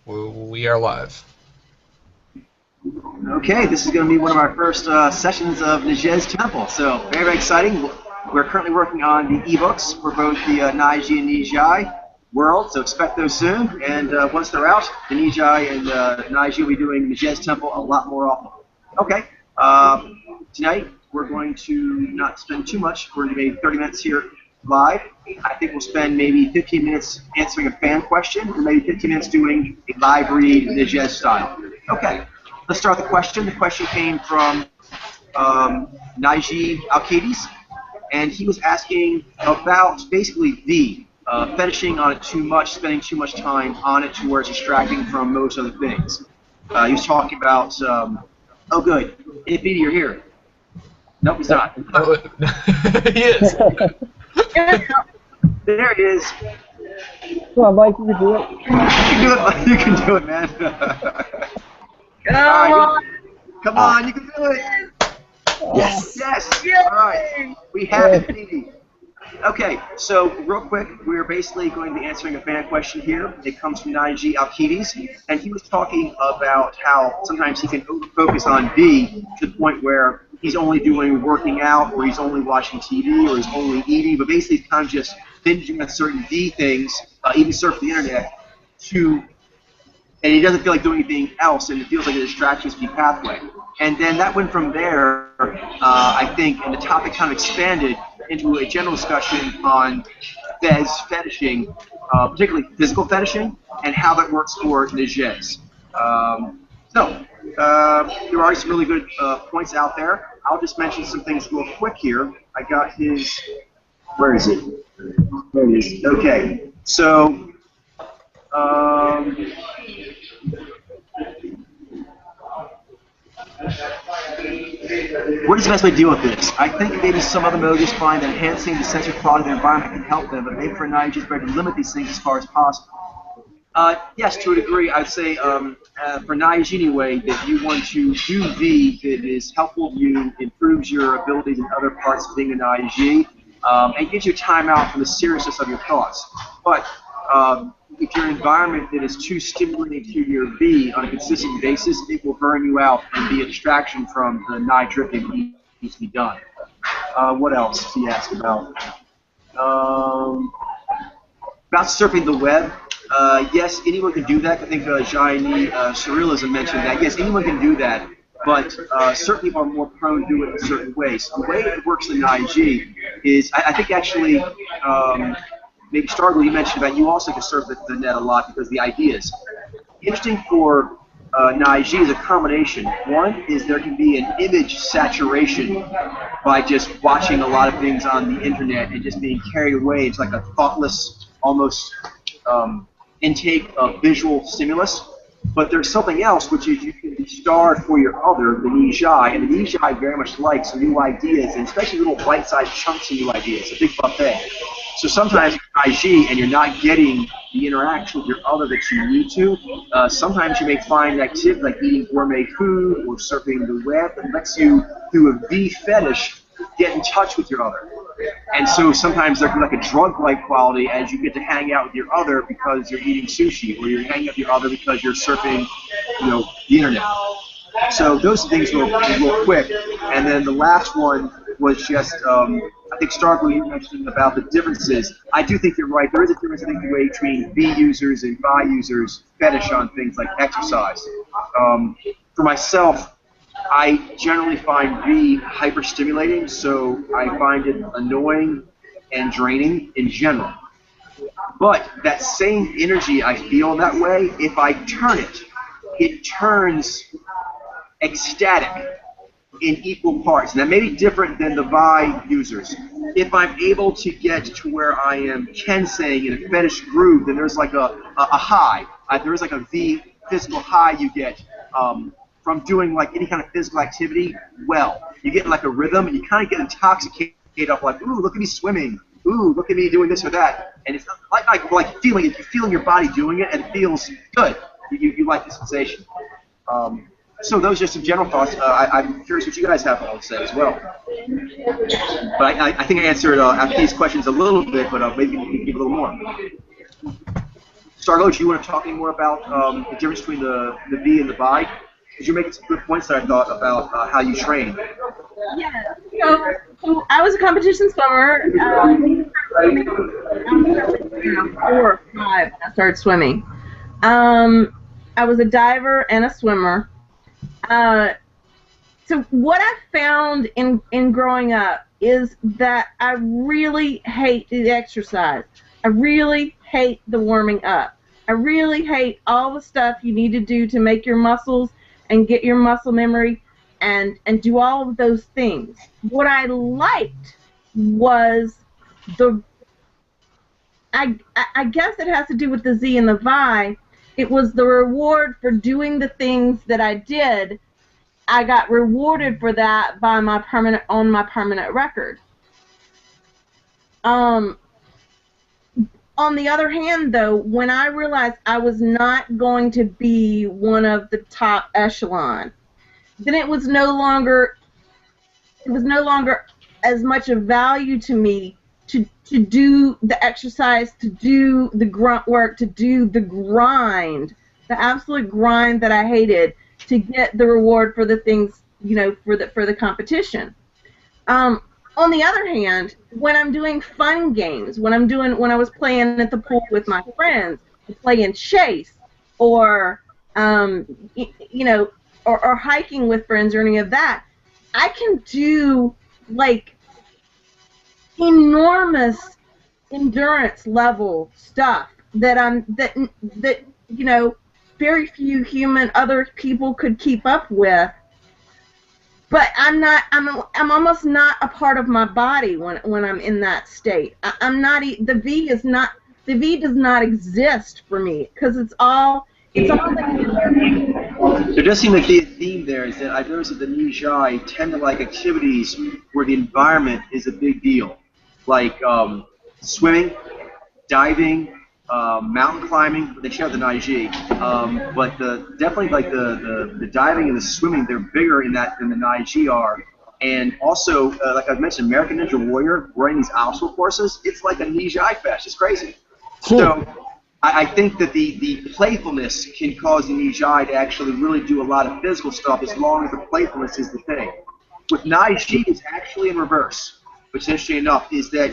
We are live. Okay, this is going to be one of our first sessions of Nijez Temple, so very, very exciting. We're currently working on the ebooks for both the Naiji and Nijai world, so expect those soon. And once they're out, the Nijai and Naiji will be doing Nijez Temple a lot more often. Okay, tonight we're going to not spend too much. We're going to maybe 30 minutes here live. I think we'll spend maybe 15 minutes answering a fan question, and maybe 15 minutes doing a live read Nijez style. Okay. Let's start with the question. The question came from Naiji Alcides, and he was asking about basically the fetishing on it too much, spending too much time on it to where it's distracting from most other things. He was talking about, oh good, Infinity, you're here. Nope, he's not. He is. There he is. Come on, Mike, you can do it. You can do it, man. Come on, you can do it. Yes. Yes. All right. We have it. Okay, so real quick, we're basically going to be answering a fan question here. It comes from Naiji Alcides, and he was talking about how sometimes he can focus on V to the point where he's only doing working out, or he's only watching TV, or he's only eating, but basically he's kind of just binging on certain V things, even surf the internet, and he doesn't feel like doing anything else, and it feels like a distraction-free pathway. And then that went from there, I think, and the topic kind of expanded into a general discussion on fetishing, particularly physical fetishing, and how that works for Nijez. There are already some really good points out there. I'll just mention some things real quick here. I got his, where is it? There it is. Okay, so, what is the best way to deal with this? I think maybe some other modes find that enhancing the sensory quality of their environment can help them, but maybe for Naiji, it's better to limit these things as far as possible. Yes, to a degree, I'd say for Naiji anyway, that you want to do V that is helpful to you, improves your abilities in other parts of being a Naiji, and gives you time out from the seriousness of your thoughts. But if your environment that is too stimulating to your V on a consistent basis, it will burn you out and be a distraction from the Nai drifting that needs to be done. What else did he ask about? About surfing the web. Yes, anyone can do that. I think Jaini Surrealism mentioned that. Yes, anyone can do that, but certain people are more prone to do it in certain ways. The way it works in Naiji is, I think actually, maybe Stargirl, you mentioned that you also can surf the net a lot because of the ideas. Interesting for Naiji is a combination. One is there can be an image saturation by just watching a lot of things on the internet and just being carried away. It's like a thoughtless, almost intake of visual stimulus. But there's something else, which is you can be starved for your other, the Nijai, and the Nijai very much likes new ideas, and especially little bite-sized chunks of new ideas, a big buffet. So sometimes you're Naiji and you're not getting the interaction with your other that you need to. Sometimes you may find activity like eating gourmet food or surfing the web that lets you, through a V fetish, get in touch with your other. And so sometimes there can be like a drug-like quality as you get to hang out with your other because you're eating sushi, or you're hanging out with your other because you're surfing, the internet. So those things real quick. And then the last one was just, I think Stargirl, you mentioned about the differences. I do think you're right. There is a difference, I think, between V users and Vi users fetish on things like exercise. For myself, I generally find V hyper-stimulating, so I find it annoying and draining in general. But that same energy I feel that way, if I turn it, it turns ecstatic in equal parts. And that may be different than the Vi users. If I'm able to get to where I am Kensei in a fetish groove, then there's like a high. There's like a V physical high you get from doing like any kind of physical activity well. You get like a rhythm, and you kind of get intoxicated up like, ooh, look at me swimming. Ooh, look at me doing this or that. And it's like feeling your body doing it, and it feels good. You like the sensation. So those are some general thoughts. I'm curious what you guys have to say as well. But I think I answered these questions a little bit, but maybe we can give a little more. Starlo, do you want to talk any more about the difference between the V and the Vi? Because you're making some good points that I thought about how you train. Yeah. So I was a competition swimmer. I was 4 or 5 when I started swimming. I was a diver and a swimmer. So what I found in growing up is that I really hate the exercise. I really hate the warming up. I really hate all the stuff you need to do to make your muscles and get your muscle memory and do all of those things. What I liked was I guess it has to do with the Z and the Vi. It was the reward for doing the things that I did. I got rewarded for that by my permanent record. On the other hand, though, when I realized I was not going to be one of the top echelon, then it was no longer as much of value to me to do the exercise, to do the grunt work, to do the grind, the absolute grind that I hated, to get the reward for the things, for the competition. On the other hand, when I'm doing fun games, when I was playing at the pool with my friends, playing chase, or or hiking with friends or any of that, I can do like enormous endurance level stuff that very few other people could keep up with. But I'm almost not a part of my body when I'm in that state. I'm not. The V does not exist for me because it's all There does seem to be a theme there. Is that I've noticed that the Nijai tend to like activities where the environment is a big deal, like swimming, diving, mountain climbing. They shout the Naiji, but definitely like the diving and the swimming, they're bigger in that than the Naiji are. And also, like I mentioned, American Ninja Warrior, running these obstacle courses, it's like a Nijai fest. It's crazy. So I think that the playfulness can cause the Nijai to actually really do a lot of physical stuff as long as the playfulness is the thing. With Naiji, it's actually in reverse, which is interesting enough, is that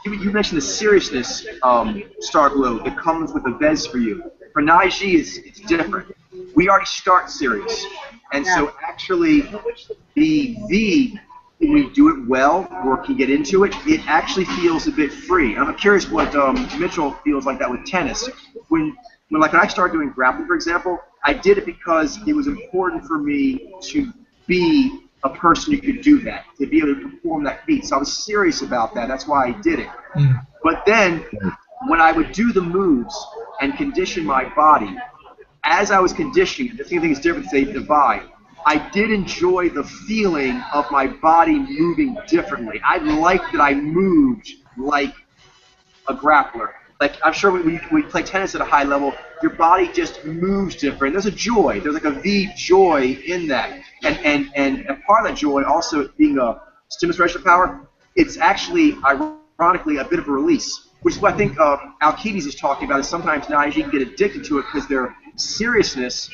you mentioned the seriousness, Starglow, that comes with the Vez for you. For Naiji, it's different. We already start serious. And so actually, the V, when we do it well or can get into it, it actually feels a bit free. I'm curious what Mitchell feels like that with tennis. When I started doing grappling, for example, I did it because it was important for me to be a person who could do that, to be able to perform that feat. So I was serious about that. That's why I did it. But then, when I would do the moves and condition my body, as I was conditioning, the same thing is different, say, the Vi, I did enjoy the feeling of my body moving differently. I liked that I moved like a grappler. Like, I'm sure when you play tennis at a high level, your body just moves different. There's a joy. There's like a V joy in that. And a part of that joy, also being a stimulus ratio power, it's actually, ironically, a bit of a release, which is what I think Alcides is talking about, is sometimes Naiji can get addicted to it because their seriousness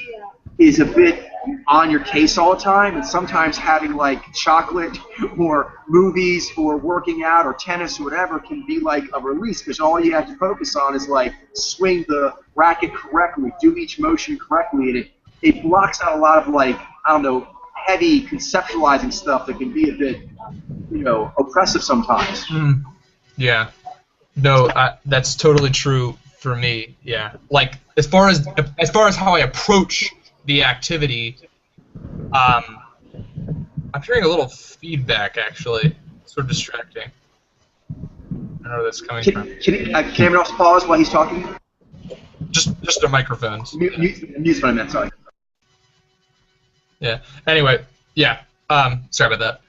is a bit on your case all the time, and sometimes having like chocolate or movies or working out or tennis or whatever can be like a release, because all you have to focus on is like swing the racket correctly, do each motion correctly, and it blocks out a lot of like, I don't know, heavy conceptualizing stuff that can be a bit, oppressive sometimes. Yeah. No, that's totally true for me. Yeah. Like as far as how I approach the activity, I'm hearing a little feedback actually. It's sort of distracting. I don't know where that's coming from. Can anyone else pause while he's talking? Just their microphones. Mute's what I meant, sorry. Yeah. Anyway, yeah. Sorry about that.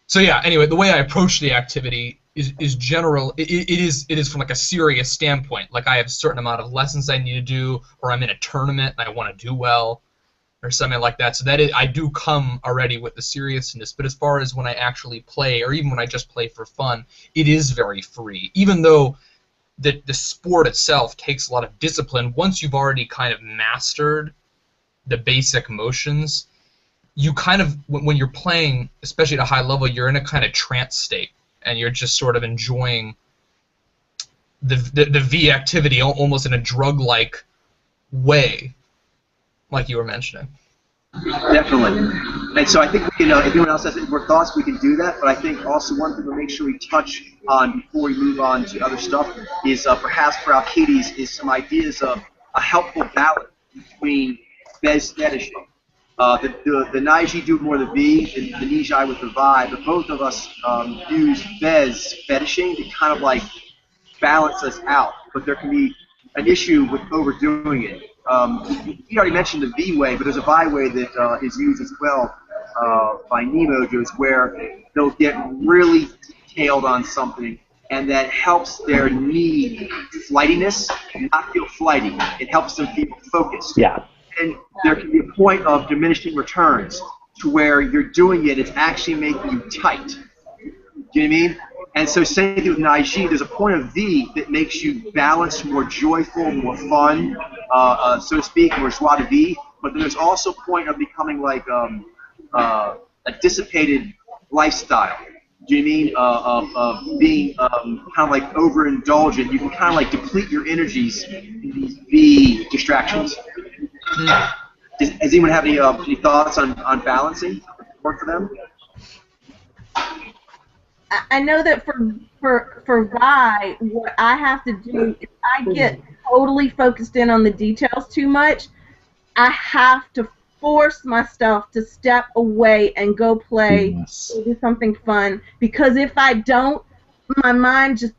So yeah. Anyway, the way I approach the activity is general. It is from like a serious standpoint. Like I have a certain amount of lessons I need to do, or I'm in a tournament and I want to do well, or something like that. So I do come already with the seriousness. But as far as when I actually play, or even when I just play for fun, it is very free. Even though the sport itself takes a lot of discipline. Once you've already kind of mastered the basic motions, you kind of, when you're playing, especially at a high level, you're in a kind of trance state, and you're just sort of enjoying the V activity almost in a drug-like way, like you were mentioning. Definitely. And so I think, if anyone else has any more thoughts, we can do that. But I think also one thing to make sure we touch on before we move on to other stuff is perhaps for Alcides is some ideas of a helpful balance between Vez fetishing. The Naiji do more the V, the Nijai with the Vi, but both of us use Vez fetishing to kind of like balance us out. But there can be an issue with overdoing it. You already mentioned the V way, but there's a Vi way that is used as well by Nemojos, where they'll get really detailed on something, and that helps their knee flightiness not feel flighty. It helps them feel focused. Yeah. And there can be a point of diminishing returns to where you're doing it, it's actually making you tight. Do you know what I mean? And so same thing with Naiji, there's a point of V that makes you balanced, more joyful, more fun, so to speak, more joie de vivre. But then there's also a point of becoming like a dissipated lifestyle. Do you know what I mean? Of being kind of like overindulgent. You can kind of like deplete your energies in these V distractions. Does anyone have any thoughts on balancing? Work for them? I know that for Vi, what I have to do if I get totally focused in on the details too much, I have to force myself to step away and go play or do something fun, because if I don't, my mind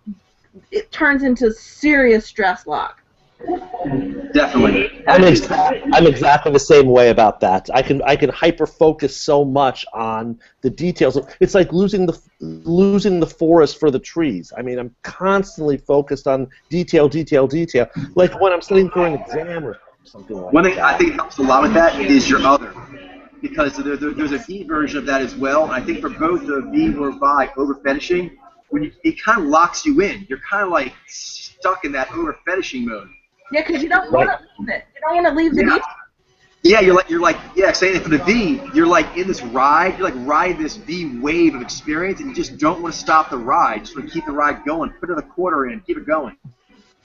it turns into serious stress lock. Definitely. I'm exactly the same way about that. I can hyper focus so much on the details. It's like losing the forest for the trees. I mean, I'm constantly focused on detail. Like when I'm studying for an exam or something like that. One thing I think helps a lot with that is your other, because there's a V version of that as well. And I think for both the V or Vi over fetishing, it kind of locks you in. You're kind of like stuck in that over fetishing mode. Yeah, because you don't want to leave it. You don't want to leave the details. Yeah, you're like saying it for the V, you're like in this ride, you're like riding this V wave of experience, and you just don't want to stop the ride. You just want to keep the ride going, put another quarter in, keep it going.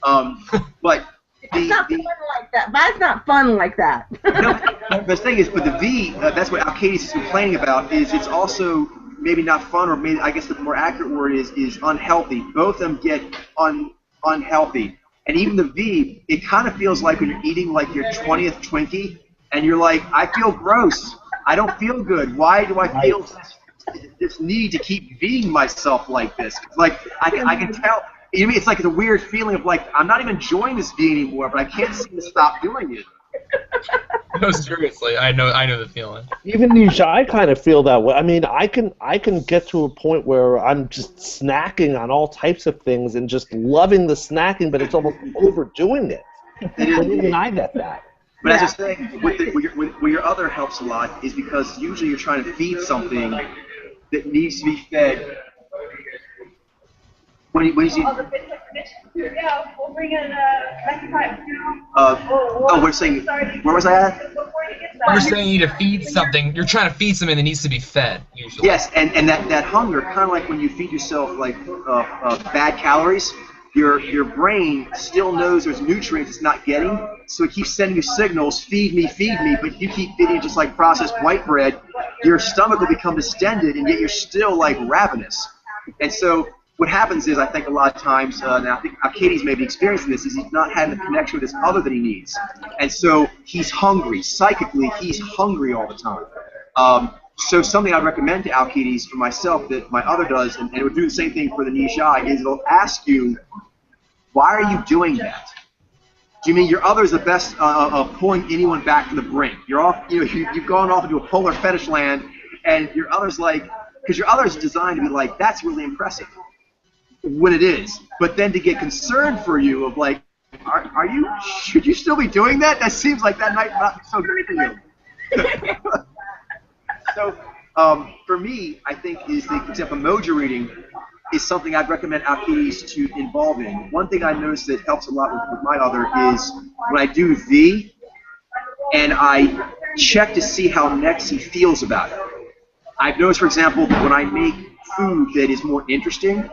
But it's not fun like that. Vi's not fun like that. No, the thing is, but the V, that's what Alcides is complaining about, is it's also maybe not fun, or maybe I guess the more accurate word is unhealthy. Both of them get unhealthy. And even the V, it kind of feels like when you're eating like your 20th Twinkie, and you're like, I feel gross. I don't feel good. Why do I feel this need to keep Ving myself like this? Like, I can tell. You know, it's like a weird feeling of like, I'm not even enjoying this V anymore, but I can't seem to stop doing it. No, seriously, I know the feeling. Even Nisha, I kind of feel that way. I mean, I can get to a point where I'm just snacking on all types of things and just loving the snacking, but it's almost overdoing it. Even I get that. But as I was saying, where your other helps a lot is because usually you're trying to feed something that needs to be fed. What do you see? Yeah, we'll bring in Mexican. We're saying, where was I at? You're saying you need to feed something. You're trying to feed something that needs to be fed, usually. Yes, and that hunger, kind of like when you feed yourself like bad calories, your brain still knows there's nutrients it's not getting, so it keeps sending you signals, feed me, but you keep feeding it just like processed white bread. Your stomach will become distended, and yet you're still like ravenous. And so what happens is, I think a lot of times, and I think Alcides may be experiencing this, is he's not having the connection with this other that he needs. And so he's hungry. Psychically, he's hungry all the time. So something I'd recommend to Alcides for myself that my other does, and it would do the same thing for the Nijai, is it'll ask you, why are you doing that? Do you mean your other is the best of pulling anyone back to the brink? You're off, you've gone off into a polar fetish land, and your other's like, because your other is designed to be like, that's really impressive. When it is, but then to get concerned for you of like, should you still be doing that? That seems like that might not be so good for you. So for me, I think is the example of Mojo reading. is something I'd recommend Alkides to involve in. One thing I noticed that helps a lot with my other is when I do V, and I check to see how Nexi feels about it. I've noticed, for example, that when I make food that is more interesting,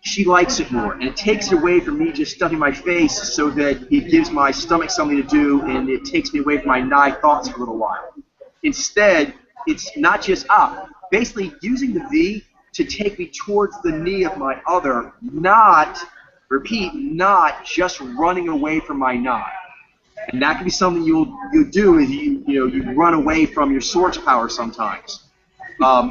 she likes it more, and it takes it away from me just stuffing my face so that it gives my stomach something to do, and it takes me away from my nigh thoughts for a little while. Instead, it's not just basically using the V to take me towards the knee of my other, not just running away from my nigh. And that can be something you'll do is you run away from your source power sometimes.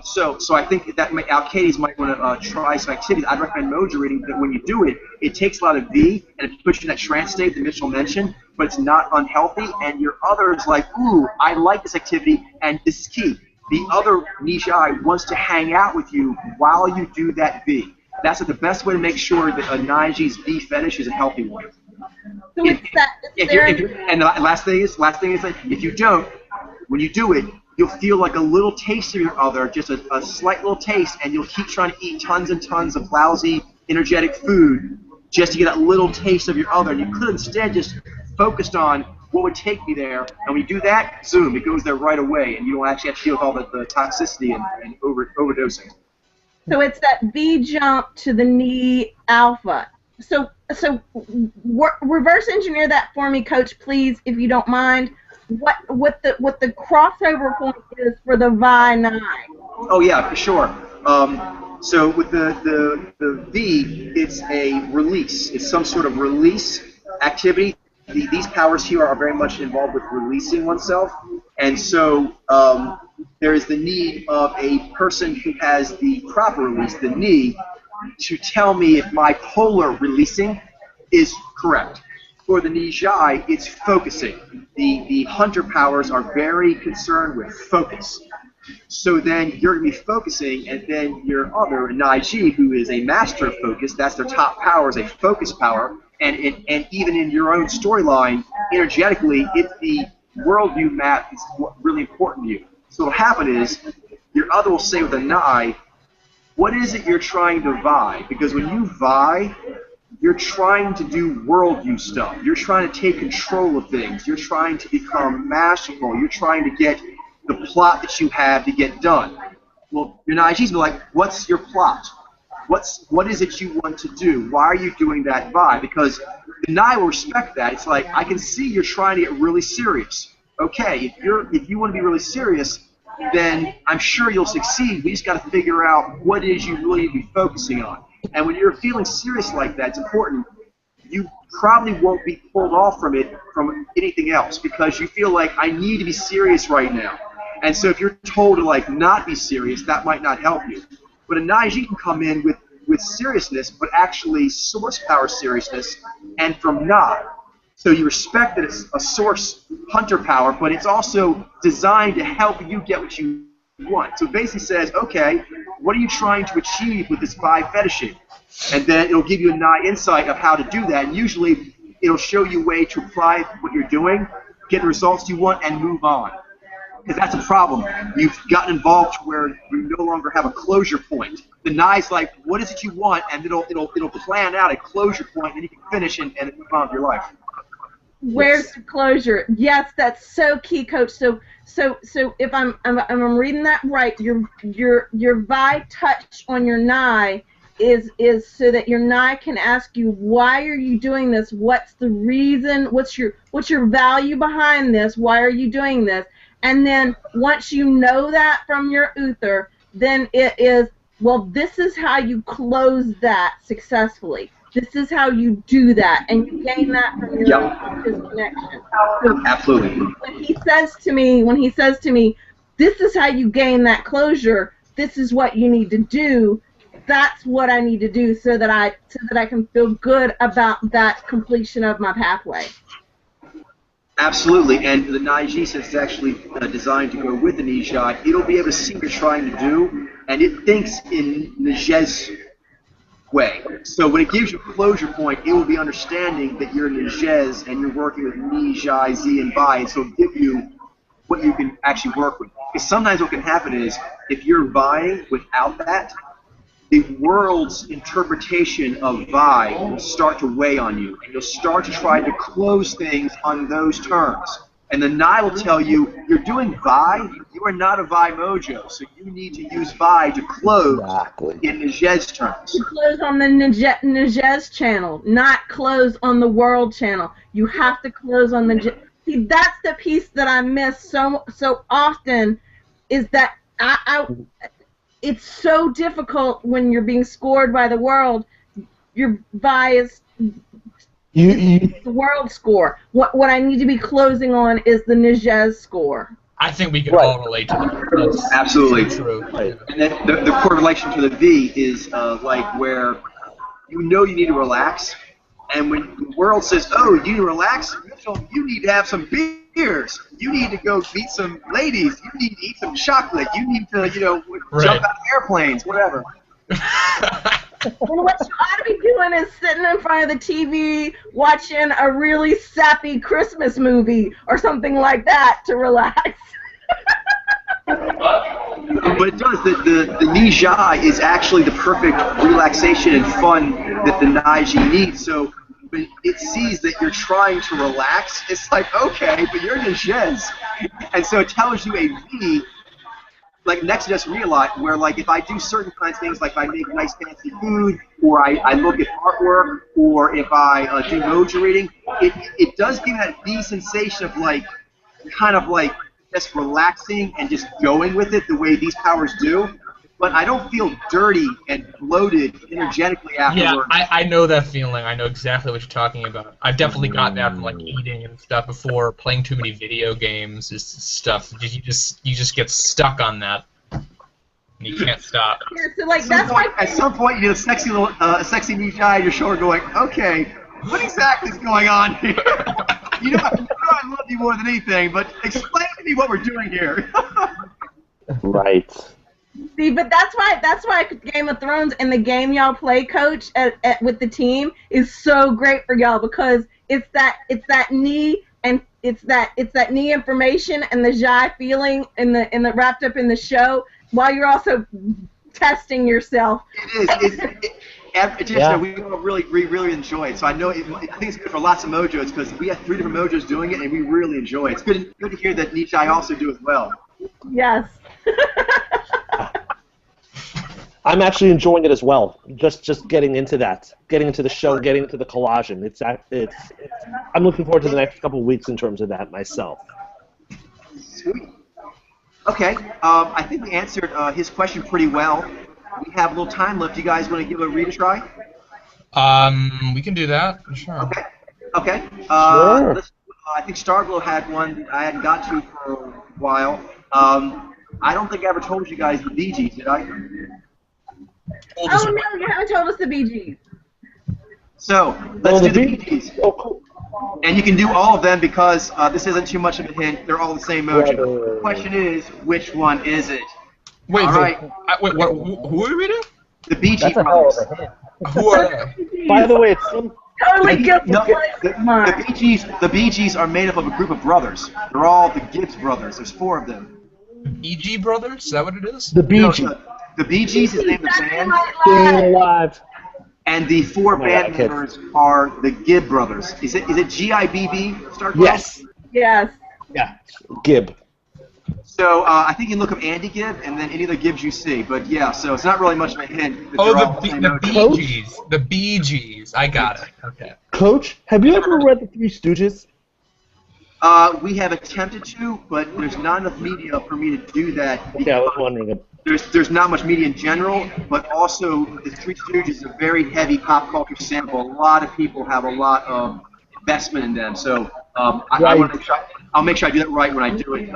So I think that Alkides might want to try some activities. I'd recommend Mojo reading, that when you do it, it takes a lot of V and it puts you in that trance state that Mitchell mentioned, but it's not unhealthy, and your other is like, ooh, I like this activity, and this is key. The other Nijai wants to hang out with you while you do that V. That's the best way to make sure that a Naiji's V fetish is a healthy one. So And the last thing is like, if you don't, when you do it, you'll feel like a little taste of your other, just a slight little taste, and you'll keep trying to eat tons and tons of lousy, energetic food just to get that little taste of your other. And you could instead just focused on what would take me there, and when you do that, zoom, it goes there right away, and you don't actually have to deal with all the toxicity and overdosing. So it's that V jump to the knee alpha. So reverse engineer that for me, Coach, please, if you don't mind. What the crossover point is for the Vi 9? Oh yeah, for sure. So with the V, it's a release. It's some sort of release activity. These powers here are very much involved with releasing oneself, and so there is the need of a person who has the proper release, the knee, to tell me if my polar releasing is correct. For the Nijai, it's focusing. The hunter powers are very concerned with focus. So then you're going to be focusing, and then your other, Naiji, who is a master of focus, that's their top power, is a focus power, and even in your own storyline, energetically, it's the worldview map is really important to you. So what will happen is, your other will say with a Nai, what is it you're trying to vie? Because when you vie, you're trying to do worldview stuff. You're trying to take control of things. You're trying to become masterful. You're trying to get the plot that you have to get done. Well, your Naiji's be like, what's your plot? What is it you want to do? Why are you doing that vibe? Because the Nai will respect that. It's like, I can see you're trying to get really serious. Okay, if you want to be really serious, then I'm sure you'll succeed. We just got to figure out what it is you really need to be focusing on. And when you're feeling serious like that, it's important. You probably won't be pulled off from it from anything else because you feel like, I need to be serious right now. And so if you're told to like not be serious, that might not help you. But a Naiji can come in with seriousness, but actually source power seriousness, and from not. So you respect that it's a source hunter power, but it's also designed to help you get what you want. So it basically says, okay, what are you trying to achieve with this vibe fetishing? And then it'll give you a Nai insight of how to do that. And usually it'll show you a way to apply what you're doing, get the results you want, and move on. Because that's a problem. You've gotten involved to where you no longer have a closure point. The Nai's like, what is it you want? And it'll plan out a closure point, and you can finish and move on with your life. Where's the closure? Yes, that's so key, Coach. So if I'm reading that right, your Vi touch on your Nai is so that your Nai can ask you, why are you doing this? What's the reason? What's your value behind this? Why are you doing this? And then once you know that from your Uther, then it is, well, this is how you close that successfully. This is how you do that, and you gain that from your own connection. So absolutely. When he says to me, this is how you gain that closure. This is what you need to do. That's what I need to do so that I can feel good about that completion of my pathway. Absolutely, and the Naiji, since it's actually designed to go with the Nijai, it'll be able to see what you're trying to do, and it thinks in Nijai's way. So when it gives you a closure point, it will be understanding that you're Nijais and you're working with Nijai, Z, and Vi, and so it'll give you what you can actually work with. Because sometimes what can happen is, if you're vying without that, the world's interpretation of Vi will start to weigh on you, and you'll start to try to close things on those terms. And the Nye will tell you, you're doing Vi, you are not a Vi mojo, so you need to use Vi to close in Nijez terms. To close on the Nijez channel, not close on the world channel. You have to close on the... See, that's the piece that I miss so often, is that it's so difficult when you're being scored by the world. Your Vi is... the world score. What I need to be closing on is the Nijez score. I think we can all relate to that. That's absolutely true. Right. And then the correlation to the V is like where you need to relax, and when the world says, "Oh, you need to relax," you need to have some beers. You need to go meet some ladies. You need to eat some chocolate. You need to, jump out of airplanes, whatever. And what you ought to be doing is sitting in front of the TV watching a really sappy Christmas movie or something like that to relax. But it does. The Nijai is actually the perfect relaxation and fun that the Naiji needs. So when it sees that you're trying to relax, it's like, okay, but you're Nijez. And so it tells you a V, like Nexus realize, where like if I do certain kinds of things, like if I make nice fancy food, or I look at artwork, or if I do mojo reading, it does give that V sensation of like, kind of like just relaxing and just going with it the way these powers do. But I don't feel dirty and bloated energetically afterwards. Yeah, I know that feeling. I know exactly what you're talking about. I've definitely gotten that from like eating and stuff before. Playing too many video games is stuff. You just get stuck on that. And you can't stop. Yeah, so like that's why at some point you get a sexy little sexy Nijai on your shoulder going, okay, what exactly is going on here? you know I love you more than anything, but explain to me what we're doing here. Right. See, but that's why Game of Thrones and the game y'all play, Coach, with the team is so great for y'all, because it's that knee and it's that knee information and the Jai feeling in the wrapped up in the show while you're also testing yourself. It is. We all really enjoy it. So I know I think it's good for lots of mojos, because we have 3 different mojos doing it and we really enjoy it. It's good to hear that Nijai also do as well. Yes. I'm actually enjoying it as well. Just getting into that, getting into the show, getting into the collaging. It's I'm looking forward to the next couple of weeks in terms of that myself. Sweet. Okay. I think we answered his question pretty well. We have a little time left. You guys want to give a read a try? We can do that. Sure. Okay. Sure. I think Starglow had one that I hadn't got to for a while. I don't think I ever told you guys the Bee Gees, did I? Oh no, you haven't told us the Bee Gees. So let's do the Bee Gees. Oh, cool. And you can do all of them because this isn't too much of a hint. They're all the same mojo. The question is, which one is it? Wait, all right. Wait, what? Who are we reading? The Bee Gees That's a hell brothers. of a hint. Who are they? By the way, it's some... Totally guilty. The Bee Gees are made up of a group of brothers. They're all the Gibbs brothers. There's 4 of them. E.G. Brothers? Is that what it is? The Bee Gees. The Bee Gees is the name of the band. Staying alive. And the 4 band God, members are the Gibb brothers. Is it G-I-B-B? Yes. Yes. Yeah. Gibb. So I think you can look up Andy Gibb and then any of the Gibbs you see. But yeah, so it's not really much of a hint. Oh, the Bee Gees. The Bee Gees. I got it. Okay. Coach, have you ever read The Three Stooges? We have attempted to, but there's not enough media for me to do that. Okay, I was wondering. There's not much media in general, but also the Three Stooges is a very heavy pop culture sample. A lot of people have a lot of investment in them, so I want to try. I'll make sure I do that right when I do it.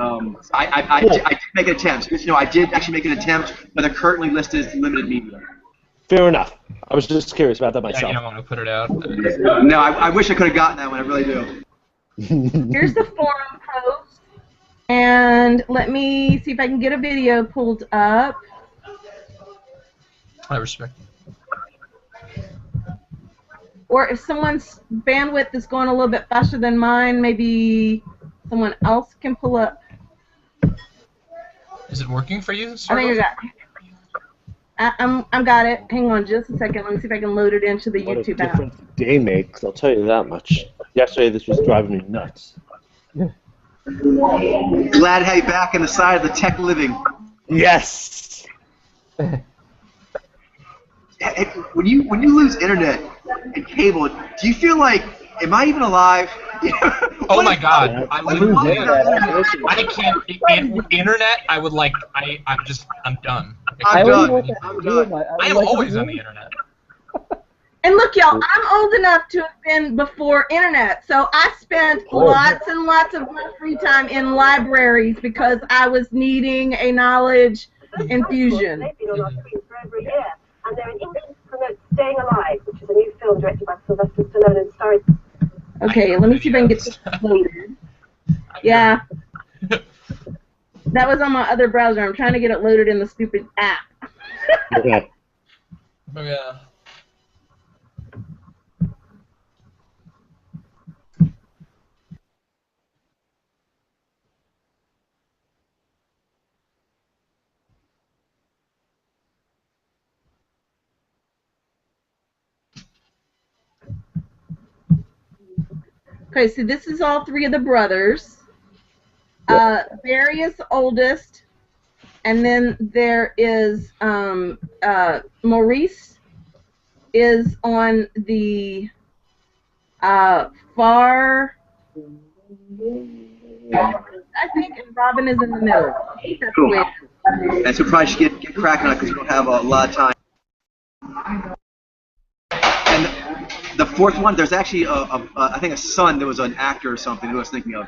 I did make an attempt. I did actually make an attempt, but they're currently listed as limited media. Fair enough. I was just curious about that myself. Yeah, you don't want to put it out. No, I wish I could have gotten that one. I really do. Here's the forum post, and let me see if I can get a video pulled up. I respect it. Or if someone's bandwidth is going a little bit faster than mine, maybe someone else can pull up. Is it working for you, I sir? think I got. I'm got it. Hang on just a second. Let me see if I can load it into the What a YouTube app. difference a day makes, I'll tell you that much. Yesterday, this was driving me nuts. Glad to have you back in the side of the tech living. Yes! Hey, when you lose internet and cable, do you feel like, am I even alive? Oh my God! I What literally, is internet? I can't. Internet. I would like. I'm done. I'm only done. want to I'm do done. my. I am like to always do- on the internet. And look, y'all, I'm old enough to have been before internet, so I spent lots and lots of my free time in libraries because I was needing a knowledge infusion. They've been on our screens for over a year, and they're in England to promote Staying Alive, which is a new film directed by Sylvester Stallone and starring. Okay, let me see if I can get this loaded. Yeah, that was on my other browser. I'm trying to get it loaded in the stupid app. Okay. Oh yeah. Okay, so this is all three of the brothers. Barry is the oldest, and then there is Maurice is on the far, I think, and Robin is in the middle. That's Cool. the way it is. And so probably should get cracking on it because we don't have a lot of time. And the fourth one, there's actually I think a son that was an actor or something who I was thinking of.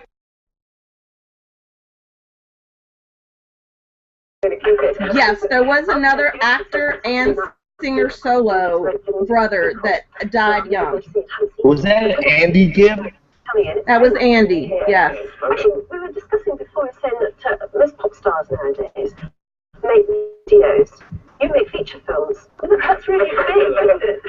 Yes, there was another actor and singer solo brother that died young. Was that Andy Gibb? That was Andy, yes. Actually, we were discussing before, saying that most pop stars nowadays make videos. You make feature films. That's really big.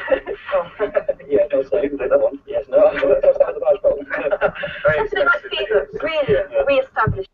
Yeah, no, so you can take that one. Yes, no, that's the large problem. That's a bit like Fever, really re-established.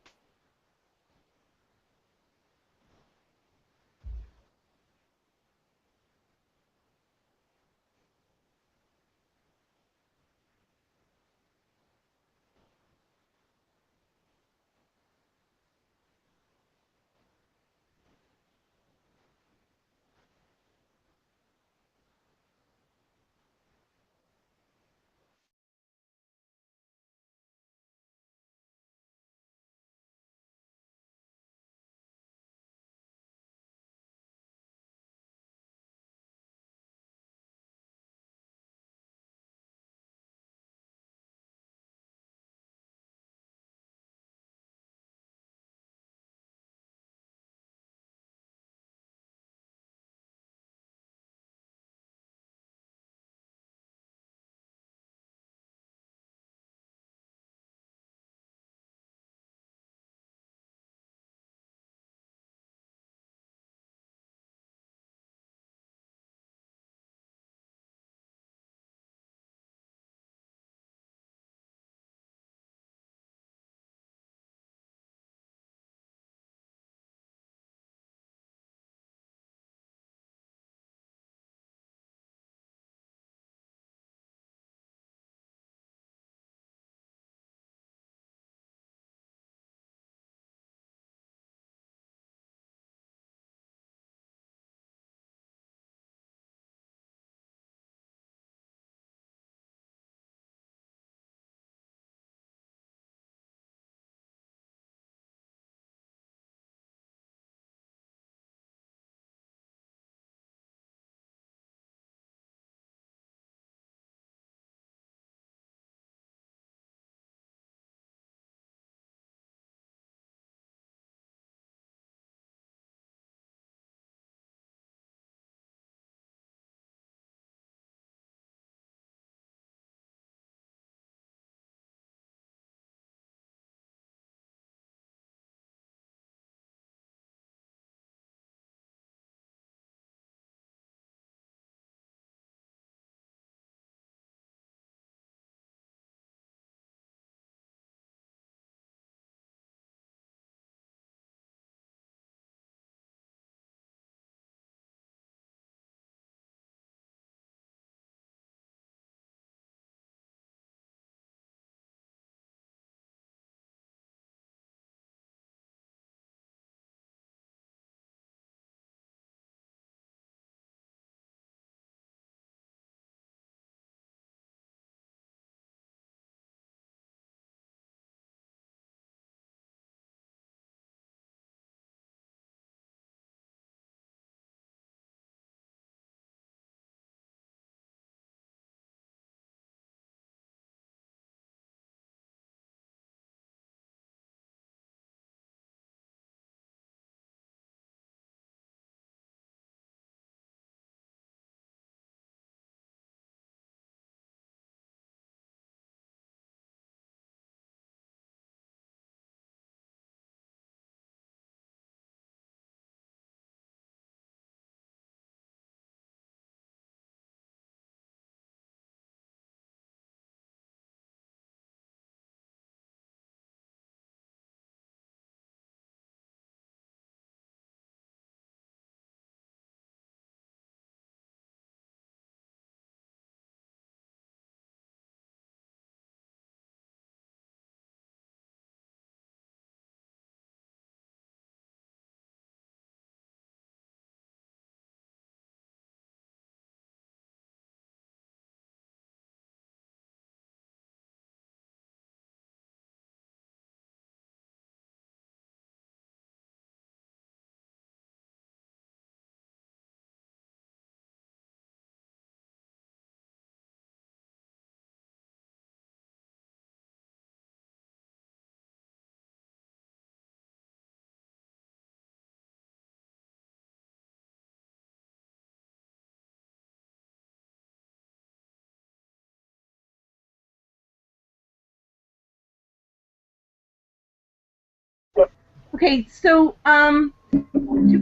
Okay, so do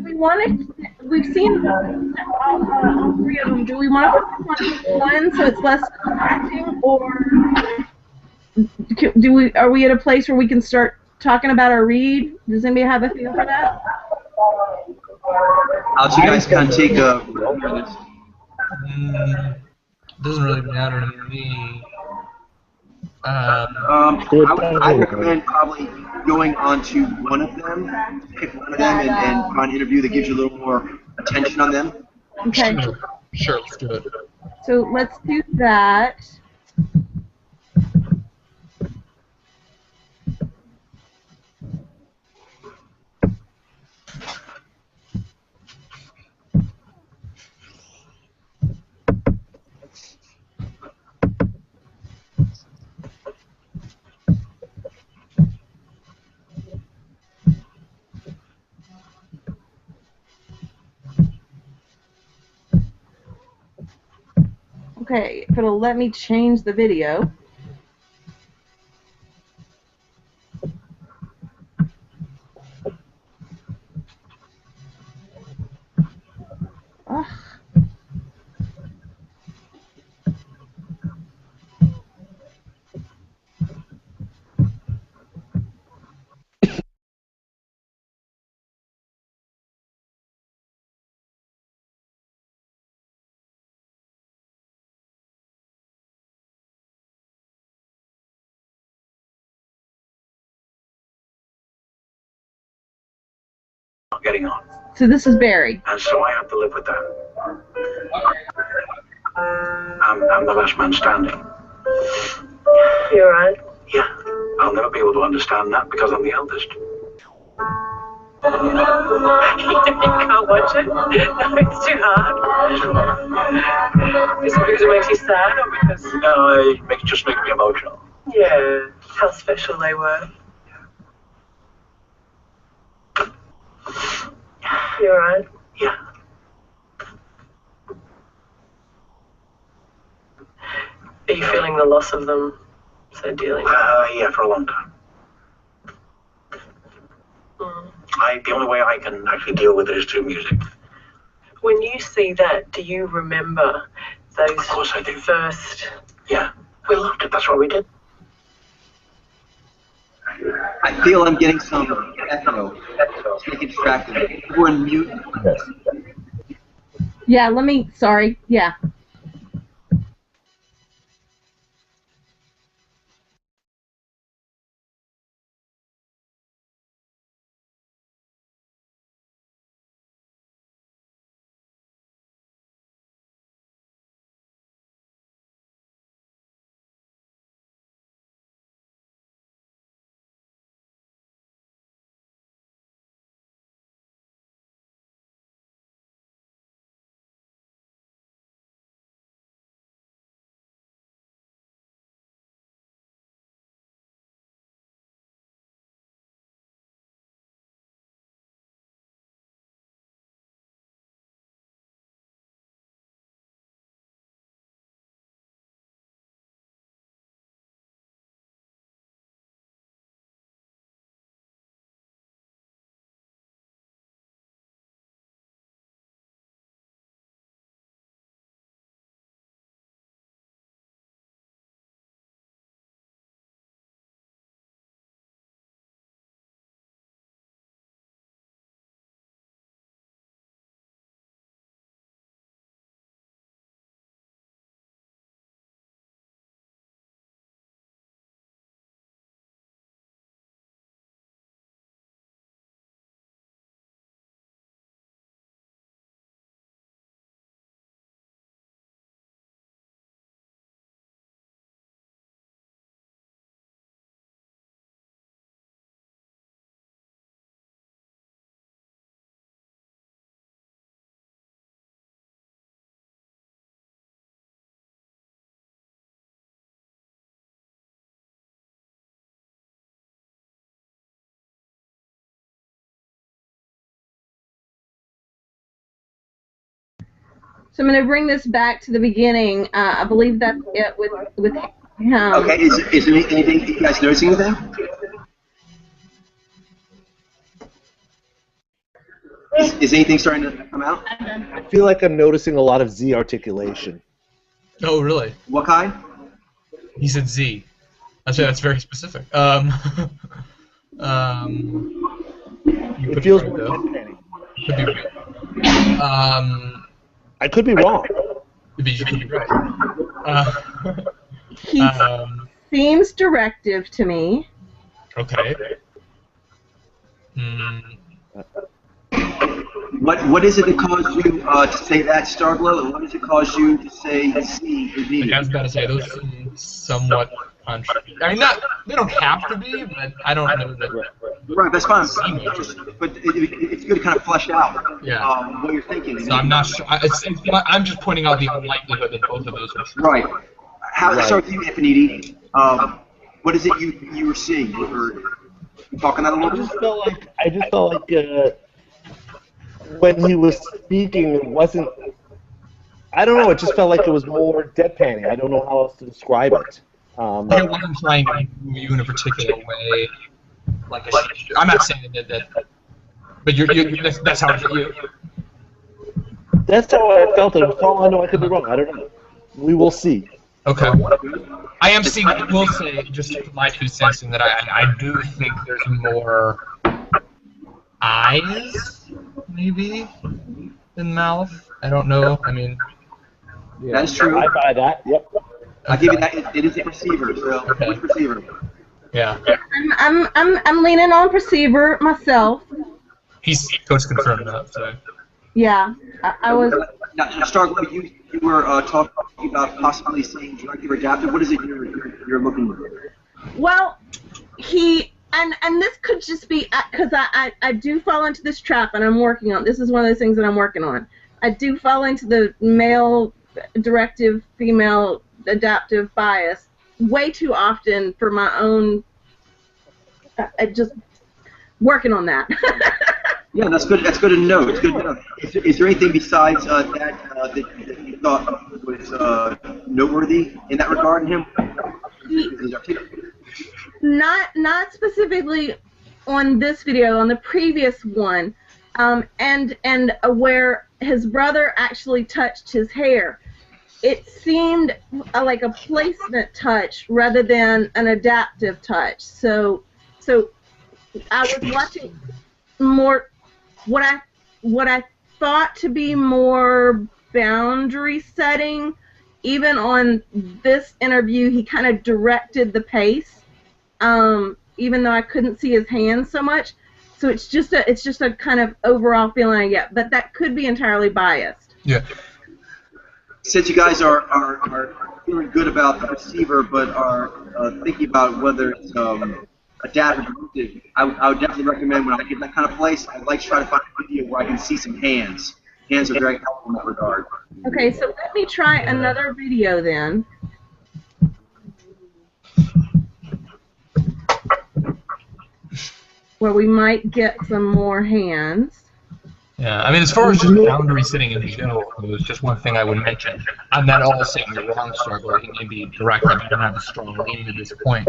we want to? We've seen all three of them. Do we want to focus on one so it's less distracting, or do we? Are we at a place where we can start talking about our read? Does anybody have a feel for that? I'll let you guys kind of take a. Doesn't really matter to me. I recommend probably going on to one of them, pick one of them, and find an interview that gives you a little more attention on them. Okay. Sure, let's do it. So let's do that. Okay, if it'll let me change the video. Ugh. Getting on. So this is Barry. And so I have to live with that. I'm the last man standing. You're right. Yeah, I'll never be able to understand that because I'm the eldest. You can't watch it? No, it's too hard. Is it because it makes you sad or because... No, it just makes me emotional. Yeah, how special they were. You're right. Yeah. Are you feeling the loss of them so dearly? Yeah, for a long time. The only way I can actually deal with it is through music. When you see that, do you remember those Of course I do. first... Yeah, we loved it. That's what we did. I feel I'm getting some echo. It's making distracted. We're in mute. Yeah, let me, sorry, yeah. So I'm going to bring this back to the beginning. I believe that's it with him. Okay, is there anything, you guys noticing anything? Is anything starting to come out? I feel like I'm noticing a lot of Z articulation. Oh, really? What kind? He said Z. I'd say that's very specific. You It feels right, more though. deadpan. Could be right. I could be wrong. You could be right. He seems directive to me. Okay. Hmm. What is it that caused you to say that, Starglow? And what does it cause you to say C or D? I was about to say those seem somewhat contradictory. I mean, they don't have to be, but I don't know that. Right, that's fine. But it's good to kind of flesh out what you're thinking. So I'm not sure. I'm just pointing out the unlikelihood that both of those are true. Right. Start with you, Infinity. What is it you were seeing? You talking that a little bit? I just felt like when he was speaking, it wasn't. I don't know. It just felt like it was more deadpanning. I don't know how else to describe it. It wasn't trying to move you in a particular way. Like I'm not saying that, but that's how it hit you. That's how I felt it. For all I know, I could be wrong. I don't know. We will see. Okay. I am seeing. I will say, just my 2 cents, in that I do think there's more eyes, maybe, than mouth. I don't know. I mean, Yeah, that's true. I buy that. Yep. I'll give you that. It is a perceiver. So which perceiver? yeah. I'm leaning on perceiver myself. Coach confirmed that. So. Yeah, I was. Now, Starglow, you were talking about possibly saying directive or adaptive. What is it you're looking for? Well, and this could just be because I do fall into this trap, and I'm working on. This is one of those things that I'm working on. I do fall into the male directive, female adaptive bias way too often for my own. Just working on that. Yeah, that's good. That's good to know. It's good to know. Is there anything besides that you thought was noteworthy in that regard in him? Not specifically on this video. On the previous one, and where his brother actually touched his hair, it seemed like a placement touch rather than an adaptive touch. So I was watching more. What I thought to be more boundary setting, even on this interview, he kind of directed the pace, even though I couldn't see his hands so much. So it's just a kind of overall feeling I get, but that could be entirely biased. Yeah. Since you guys are feeling good about the receiver, but are thinking about whether it's adaptive or directive, I would definitely recommend when I get that kind of place, I'd like to try to find a video where I can see some hands. Hands are very helpful in that regard. Okay, so let me try another video then. Where we might get some more hands. Yeah, I mean, as far as just boundary setting in general, it was just one thing I would mention. I'm not all saying you're wrong, Starglow. He may be directive. I don't have a strong leaning at this point.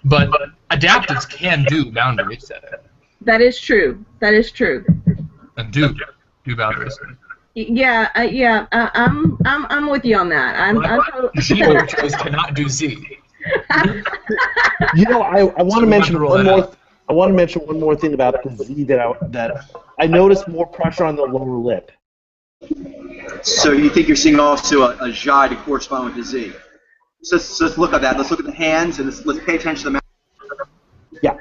But adaptives can do boundary setting. That is true. That is true. And do boundary setting. Yeah, I'm with you on that. Z overthrows cannot do Z. You know, I want to mention one more. I want to mention one more thing about the Z that I noticed more pressure on the lower lip. So you think you're seeing also a Jai to correspond with the Z? So let's look at that. Let's look at the hands and let's pay attention to the mouth. Yeah.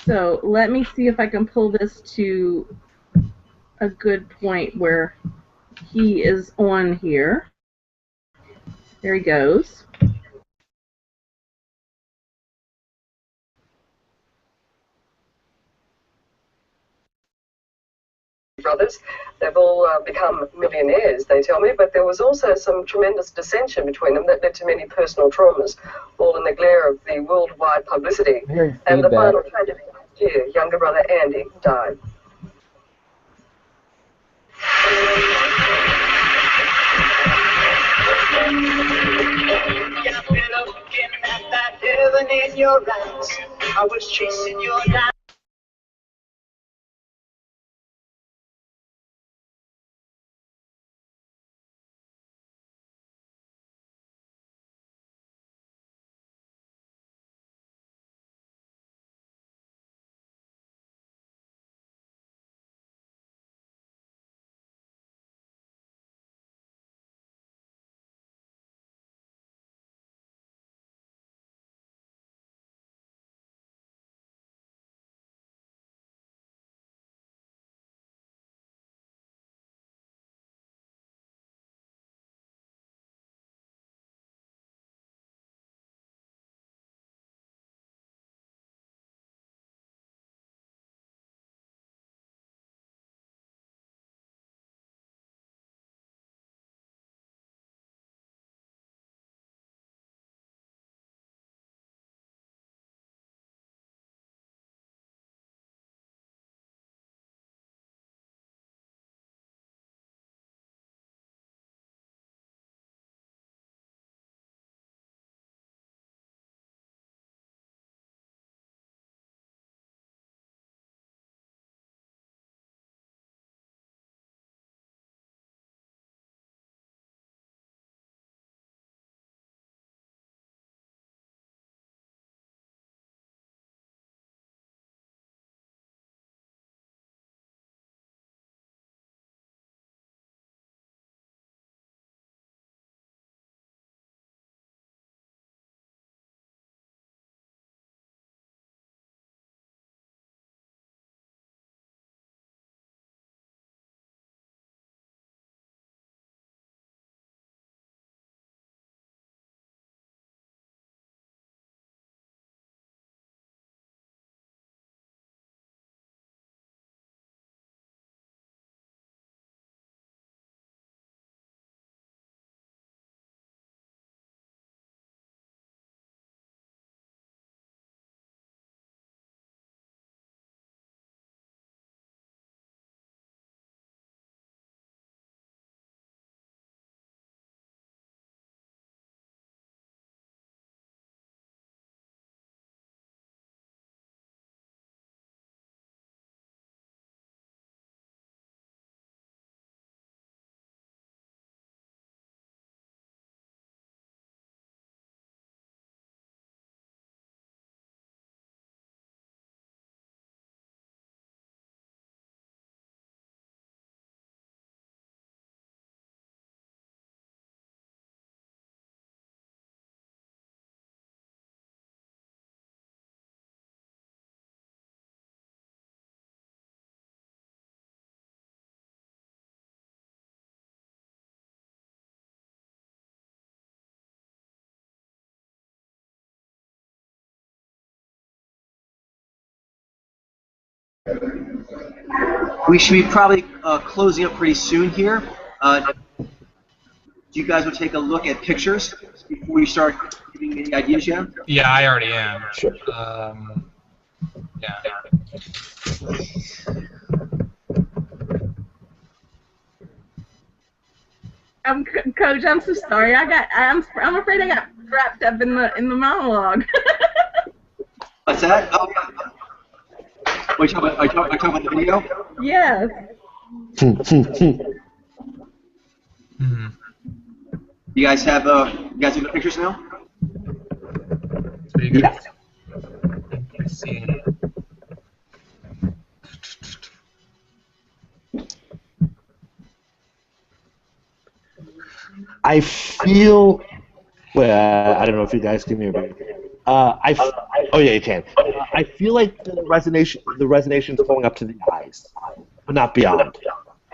So let me see if I can pull this to a good point where he is on here. There he goes. Brothers, they've all become millionaires, they tell me, but there was also some tremendous dissension between them that led to many personal traumas, all in the glare of the worldwide publicity. And the final tragedy last year, younger brother Andy died. Looking at that heaven in your eyes. I was chasing your light. We should be probably closing up pretty soon here. Do you guys want to take a look at pictures before you start giving me any ideas yet? Yeah, I already am. Sure. Yeah. Coach, I'm so sorry. I'm afraid I got wrapped up in the monologue. What's that? Oh, yeah. Are you talking about the video? Yes. You guys have the pictures now? So you guys can see. I feel. Well, I don't know if you guys can hear me. Oh yeah, you can. I feel like the resonation's going up to the eyes, but not beyond.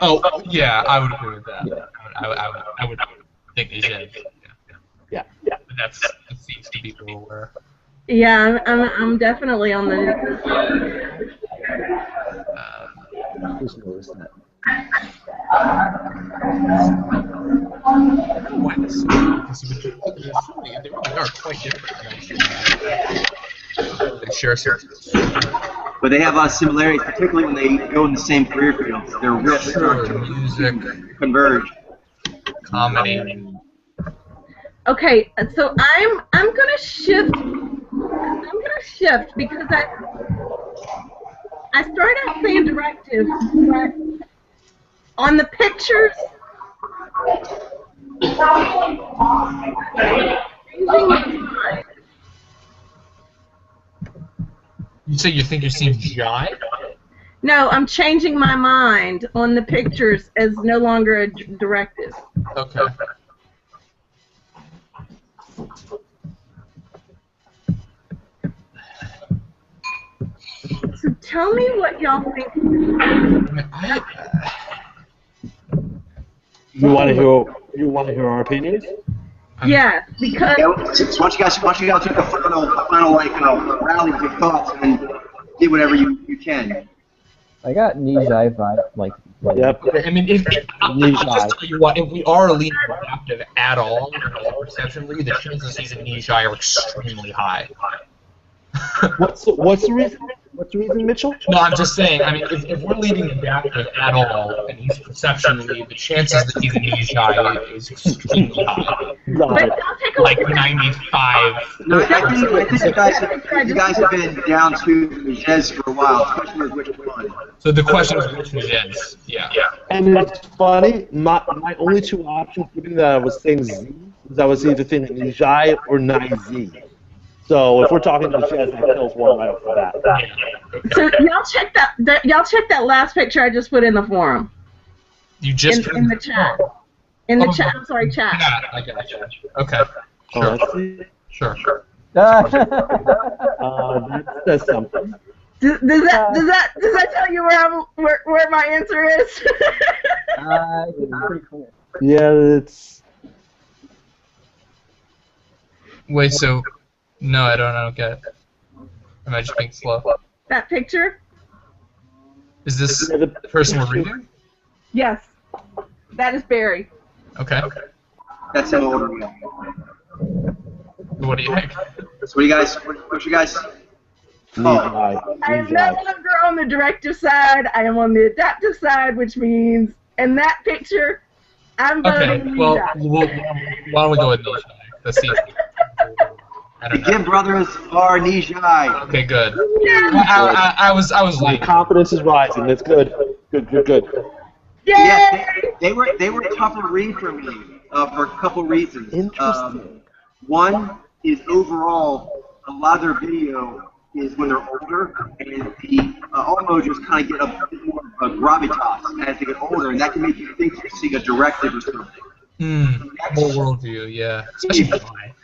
Oh yeah, I would agree with that. Yeah. I would think they should. Yeah. But that seems to be where. Yeah, I'm definitely on the. Who's noticed that? Why this? They really are quite different. They share surfaces. But they have similarities, particularly when they go in the same career fields. Their riffs music, converge. Comedy. Okay, so I'm gonna shift gonna shift because I started out saying directive, but on the pictures, You say you think you're seeing Jai? no, I'm changing my mind on the pictures as no longer a directive. Okay. So tell me what y'all think. You want to hear our opinions? Yeah, because Yeah, why don't you guys take a final like rally of your thoughts and do whatever you can. I got Nijai vibe, like. Yep. I mean, I'll just tell you what, if we are leaning adaptive at all, perceptionally, the chances he's a Nijai are extremely high. What's the reason? What's the reason, Mitchell? No, I'm just saying, I mean, if we're leading adaptive at all, and he's perceptionally, the chances that he's a Nijai is extremely high. Like 95. No, I think you guys have been down to Jez for a while. The question is which one. So the question is which Jez? Yeah. And it's funny, my only two options, given that I was saying Z, was I was either thinking Nijai or Nai-Z. So if we're talking to Jez, that kills one right off the bat. So y'all check that last picture I just put in the forum. You just in the chat. In the chat. I'm sorry, chat. Yeah, I got you. Okay. Sure. That says something. Does that tell you where my answer is? Pretty cool. Yeah, it's. Wait, so. No, I don't get it. Am I just being slow? That picture? Is this the person we're reading? Yes. That is Barry. Okay. That's in order. What do you think? So what you guys? I am no longer on the directive side. I am on the adaptive side, which means in that picture, I'm voting Okay, well, why don't we go with Nijai? Let's see. The Gibb brothers are Nijai. Okay, good. I was My like, confidence is rising. That's good. Good. Yeah, they were a tougher read for me for a couple reasons. Interesting. One is overall a lot of their video is when they're older, and the all-mojos kind of get a bit more of a gravitas as they get older, and that can make you think you're seeing a directive or something. more worldview, yeah. Especially Jai.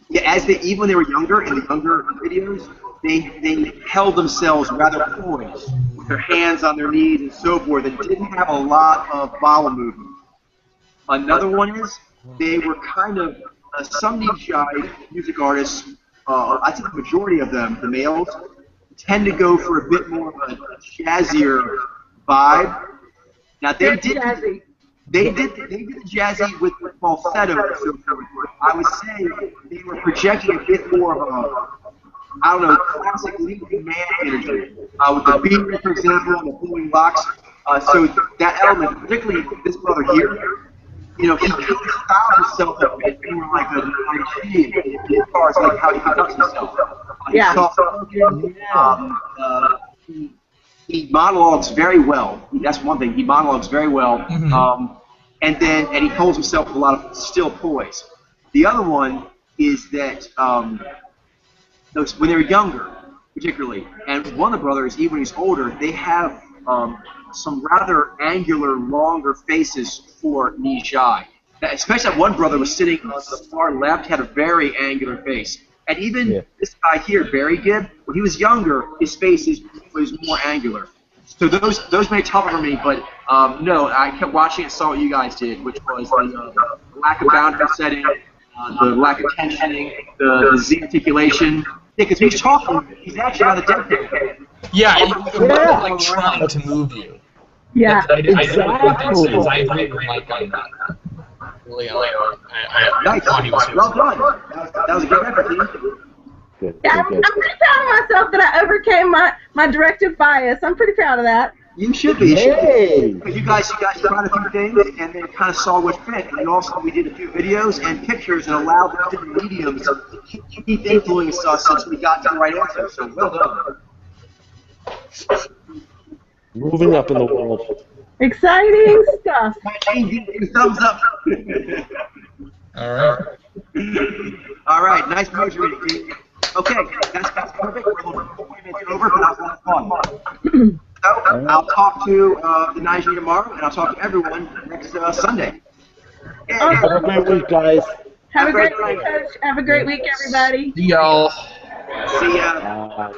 Yeah, even when they were younger, in the younger videos, they held themselves rather poised, with their hands on their knees and so forth, and didn't have a lot of bowel movement. Another one is they were kind of some Nijai music artists. I think the majority of them, the males, tend to go for a bit more of a jazzier vibe. Now they did the jazzy with falsetto and so forth. I would say they were projecting a bit more of a, classic leading man energy. With the beat, for example, and the pulling locks. So that element, particularly this brother here, he kind of styles himself a bit more like a machine as far as like how he conducts himself. Yeah. He monologues very well. That's one thing. He monologues very well. And he holds himself with a lot of still poise. The other one is that when they were younger, particularly, and one of the brothers, even when he's older, they have some rather angular, longer faces for Nijai. Especially that one brother was sitting on the far left, had a very angular face. And even this guy here, Barry Gibb, when he was younger, his face was more angular. So those made it tougher for me, but no, I kept watching and saw what you guys did, which was the lack of boundary setting, the lack of tensioning, the Z articulation. Yeah, because he's talking, he's actually on the deck. Yeah, it wasn't like trying to move you. Yeah, exactly. I agree with Mike on that. Really, I thought he was well done. That was a good effort, I'm pretty proud of myself that I overcame my directive bias. I'm pretty proud of that. You should be. Yay! Because you guys tried a few things, and then kind of saw what fit. And also, we did a few videos and pictures that allowed the different mediums to keep influencing us since we got to the right answer. So well done. Moving up in the world. Exciting stuff. Thumbs up. All right. All right, nice measuring. Okay, that's perfect. We're a little 40 minutes over, but that was fun. So, I'll talk to the Najee tomorrow, and I'll talk to everyone next Sunday. Yeah. Have a great week, guys. Have a great week, Coach. Have a great week, everybody. See y'all. See ya.